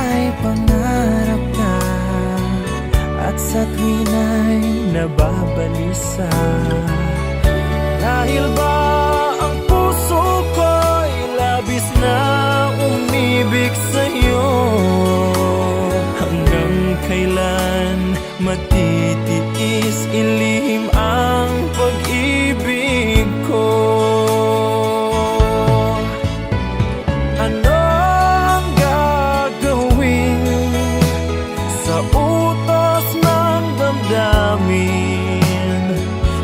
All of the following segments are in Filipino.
ay pangarap na, at sa tuwin ay nababalisa. Dahil ba ang puso ko'y labis na umibig sa'yo? Hanggang kailan matitiis ilihim ang pag-ibig ko? Ano ang gagawin sa utos ng damdamin?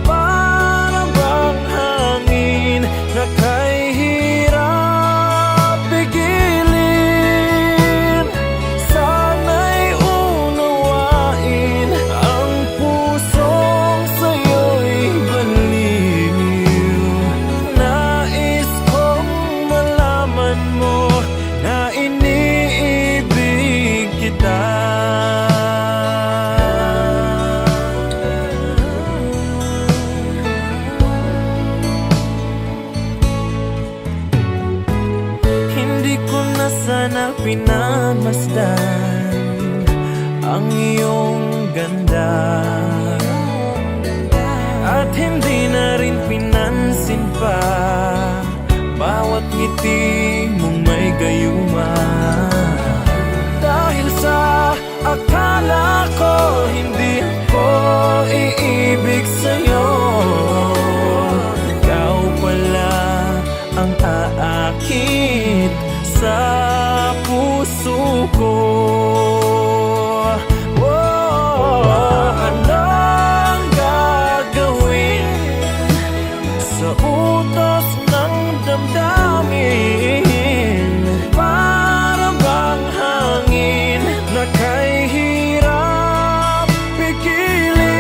Para bang hangin na kay hirap pigilin? Sana'y unawain ang pusong sa'yo'y baliw. Nais kong malaman mo na iniibig kita. Hindi ko na sana pinamasdan ang iyong ganda, at hindi na rin pinansin pa bawat ngiti mong may gayuma. Dahil sa akala ko hindi ako iibig sa'yo, ikaw pala ang aakit sa puso ko. Ano ang gagawin sa utos ng damdamin? Para bang hangin na kay hirap pigilin?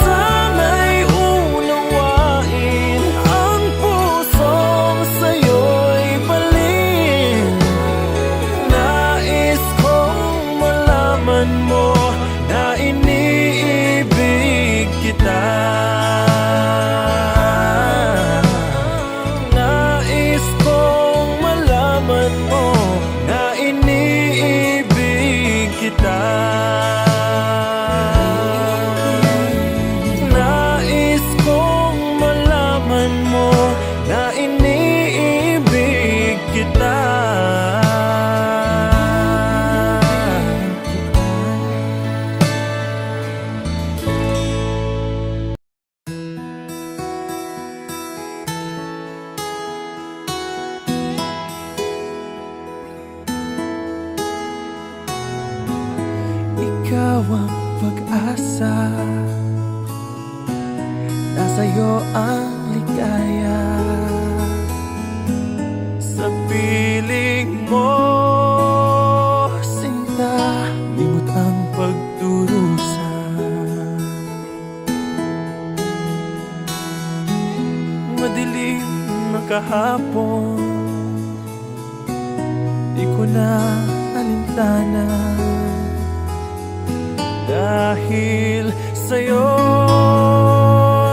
Sana'y unawain ang pusong sa'yo'y balin. Nais kong malaman mo na iniibig kita. Nais kong malaman mo na iniibig kita. Nais kong malaman mo na iniibig kita. Ikaw ang pag-asa, nasa'yo ang ligaya. Sa piling mo, sinta, limot ang pagdurusa. Madilim na kahapon, di ko na alintana. Dahil sa'yo,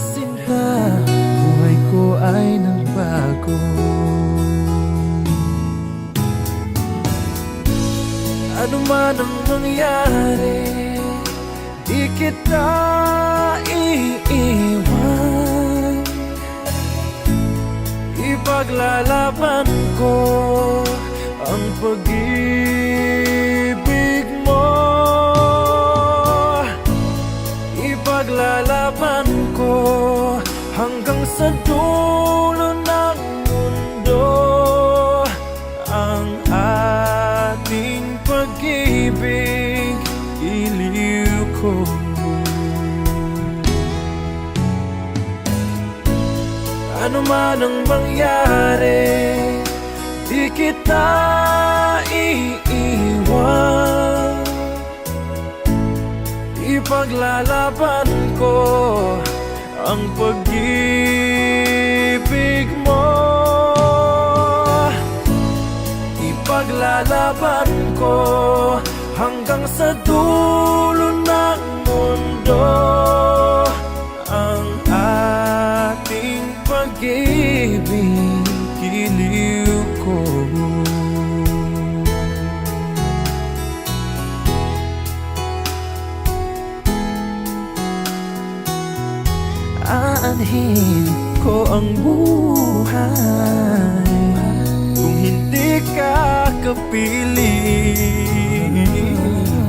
sinta, buhay ko ay nagbago. Ano man ang mangyari, di kita iiwan. Ipaglalaban ko ang pag-ibig mo. Ipaglalaban ko hanggang sa dulo ng mundo ang ating pag-ibig, iliw ko. Ano man ang mangyari, di kita iiwan. Ipaglalaban ko ang pag-ibig mo. Ipaglalaban ko hanggang sa dulo ng mundo ang ating pag-ibig, iliw ko. Aanhin ko ang buhay kung hindi ka kapili.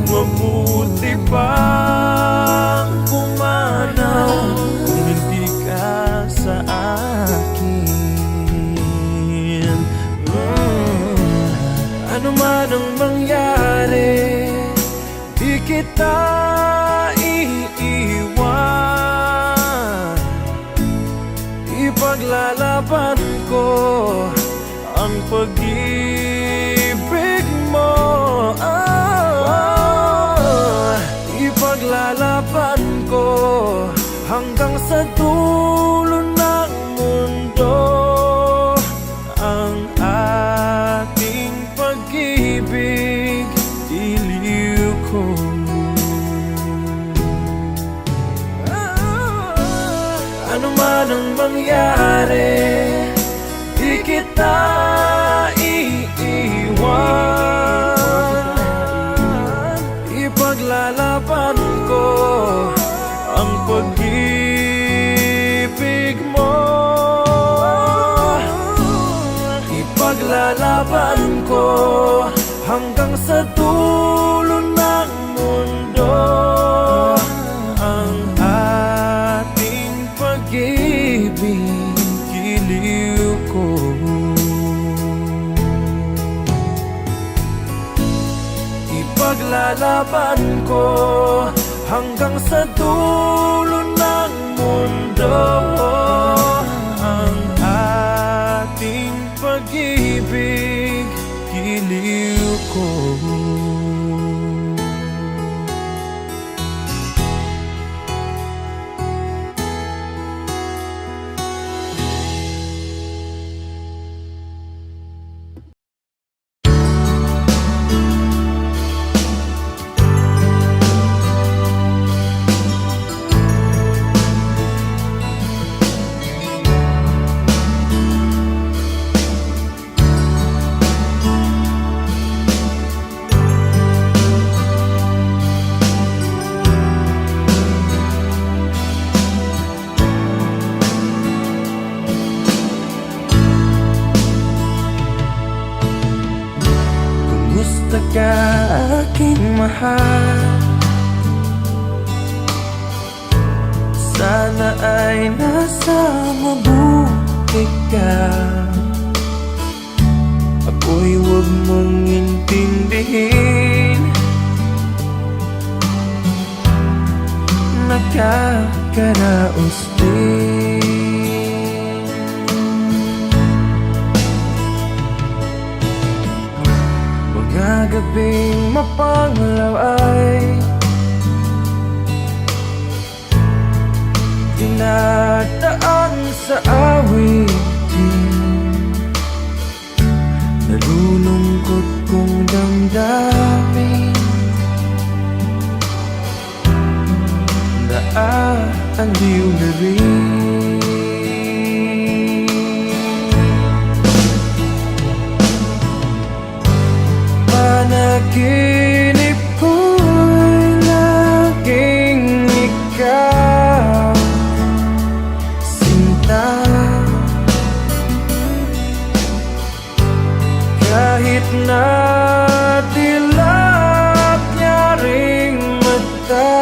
Mabuti pang pumanaw kung hindi ka sa akin. Ano man ang mangyari, di kita iiwan. Ipaglalaban ko ang pag-ibig mo. Ipaglalaban ko hanggang sa dulo ng mundo ang ating pag-ibig, iliw ko. Ano man ang mangyari, di kita iiwan. Ipaglalaban ko ang pag-ibig mo. Ipaglalaban ko hanggang sa dulo ng mundo ang ating pag-ibig, giliw ko. Ipaglalaban ko hanggang sa dulo ng mundo ang ating pag-ibig, giliw ko. Kumusta ka, aking mahal? Sana ay nasa mabuti ka. Ako'y huwag mong intindihin, nakakaraos din. Mga gabing mapanglaw ay dinadaan sa awitin. Nalulungkot kong damdamin, naaaliw na rin. Panaginip ko'y laging ikaw, sinta. Kahit na dilap niya ring mata,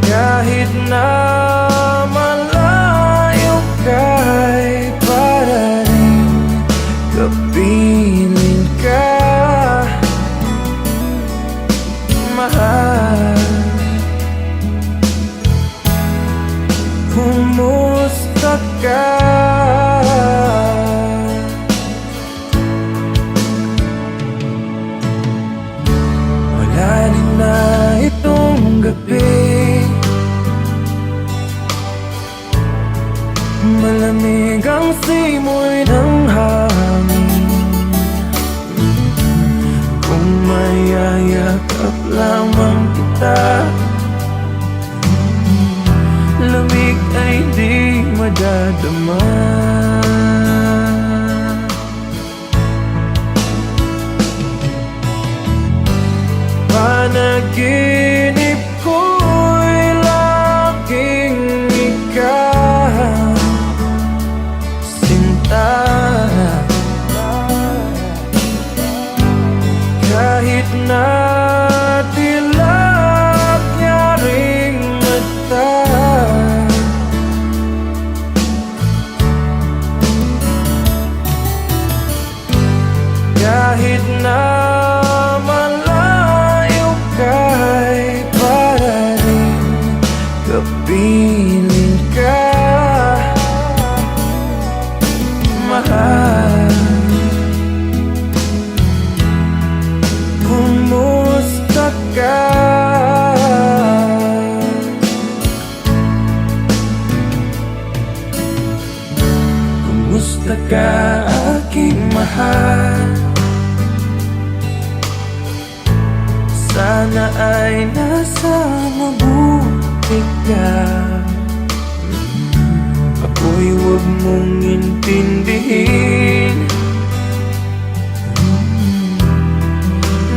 kahit na malayo ka'y para rin kapiling ka, mahal. Kumusta ka? Malalim na itong gabi, malamig ang simoy ng hangin. Kung mayayakap lamang kita, lamig ay di madadama. Kumusta ka aking mahal? Sana ay nasa mabuti ka. Ako'y huwag mong intindihin,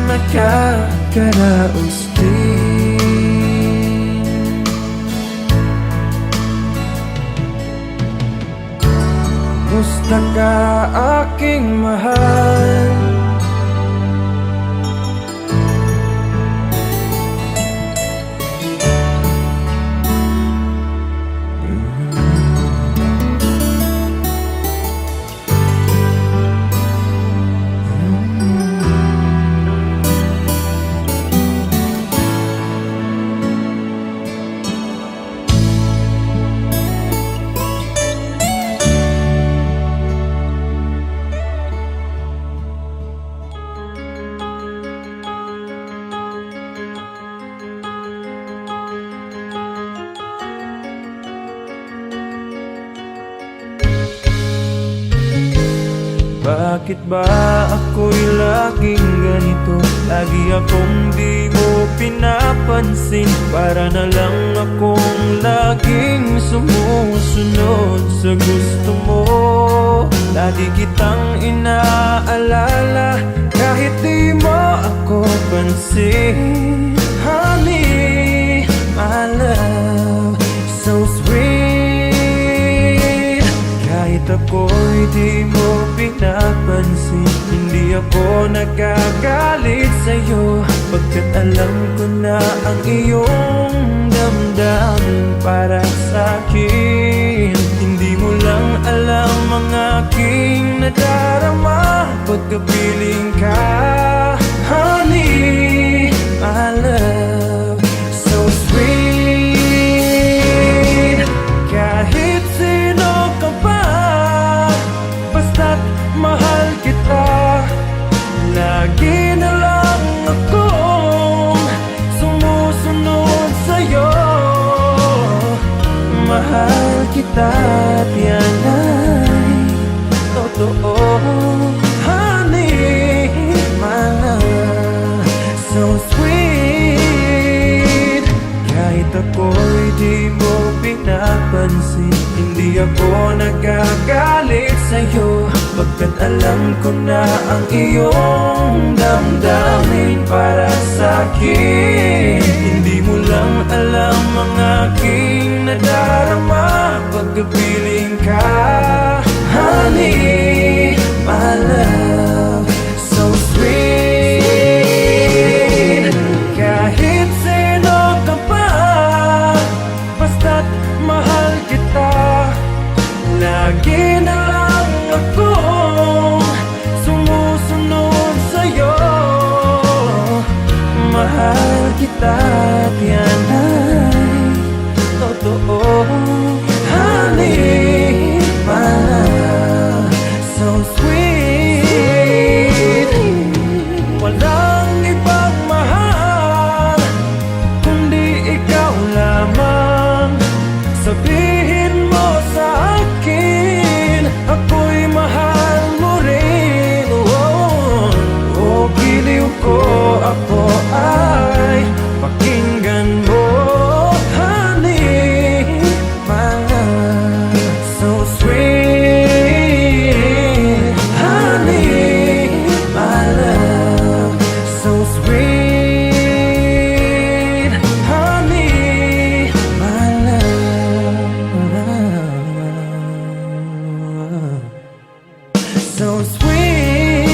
nakakaraos din. Kumusta ka aking mahal? Bakit ba ako'y laging ganito? Lagi akong di mo pinapansin. Para na lang akong laging sumusunod sa gusto mo. Lagi kitang inaalala kahit di mo ako pansin. Honey, my love, so sweet. Kahit ako'y di mo pinapansin, hindi ako nagagalit sa'yo, pagkat alam ko na ang iyong damdamin para sa'kin. Hindi mo lang alam ang aking nadarama pagkapiling ka. Honey, my love, so sweet. Kahit sino ka pa, basta't mahal kita. Lagi na lang akong sumusunod sa'yo. Mahal kita at yan ay totoo. Honey, my love, so sweet. Kahit ako'y di mo pinapansin, hindi ako nagagalit sa'yo, pagkat alam ko na ang iyong damdamin para sa'kin. Hindi mo lang alam ang aking nadarama pagkapiling ka. Honey, my love, so sweet. Kahit sino ka pa, basta't mahal kita. Lagi na lang akong sumusunod sa'yo. Mahal kita at yan ay totoo. Honey, my love, so sweet. Walang ibang mahal kundi ikaw lamang. Sabihin mo sa akin, ako'y mahal mo rin. Oh, giliw ko, ako ay pakinggan mo. Honey, my love, so sweet. Honey, my love, so sweet. Honey, my love, so sweet.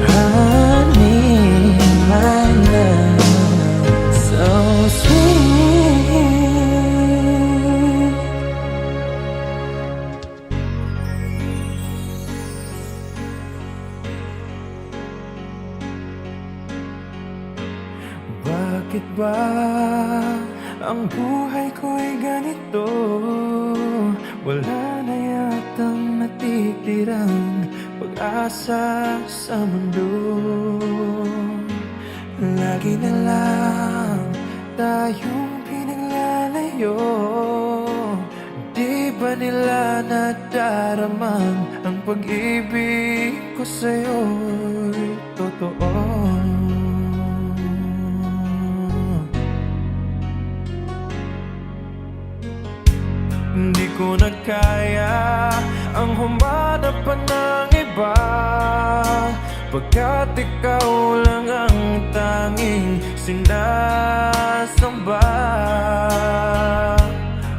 Honey, my love, so sweet. Bakit ba ang buhay ko'y ganito? Wala na yatang natitirang pag-asa sa mundo. Lagi na lang tayong pinaglalayo. ba nila nadaramang ang pag-ibig ko sa'yo'y totoo? Hindi ko na kaya ang humanap pa ng iba, pagkat ikaw lang ang tanging sinasamba.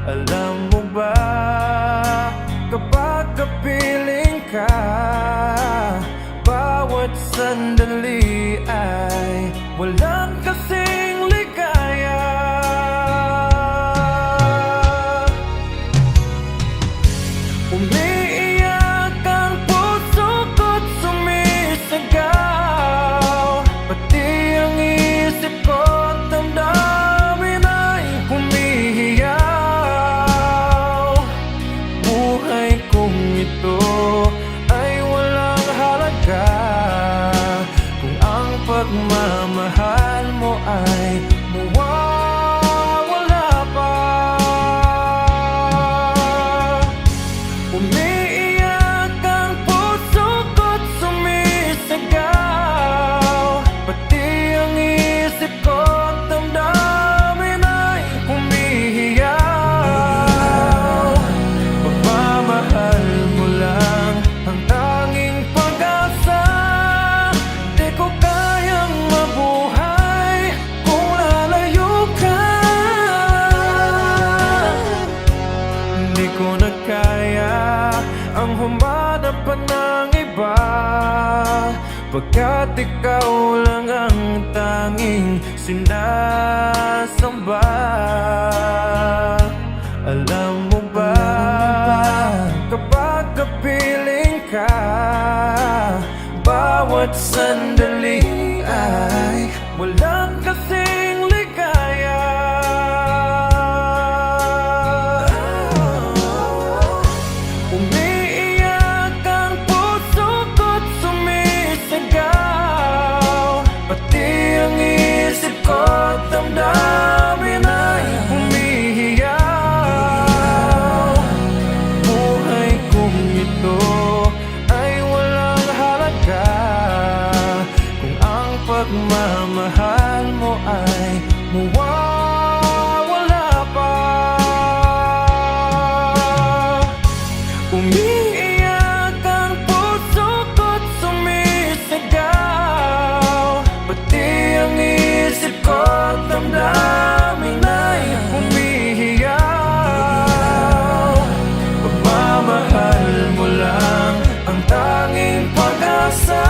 Alam mo ba, kapag kapiling ka, bawat sandali ay walang kasing ligaya. Umiiyak ang puso ko't sumisigaw, pati ang isip ko't damdamin ay humihiyaw. Buhay kong ito ay walang halaga kung ang pagmamahal mo ay mawawala pa. Umiiyak ang puso ko't sumisigaw, pati ang isip ko't damdamin ay humihiyaw. Pagmamahal mo lang ang tanging pag-asa, di ko kayang mabuhay kung lalayo ka. Hindi ko na kaya ang humanap pa ng iba, pagkat ikaw lang ang tanging sinasamba. Alam mo ba, kapag kapiling ka, bawat sandali ay walang kasing ligaya. Umiiyak ang puso ko't sumisigaw, pati ang isip ko't damdamin ay humihiyaw. Buhay kong ito ay walang halaga kung ang pagmamahal mo ay mawawala pa. Umiiyak ang puso ko't sumisigaw, pati ang isip ko't damdamin ay humihiyaw. Pagmamahal mo lang ang tanging pag-asa,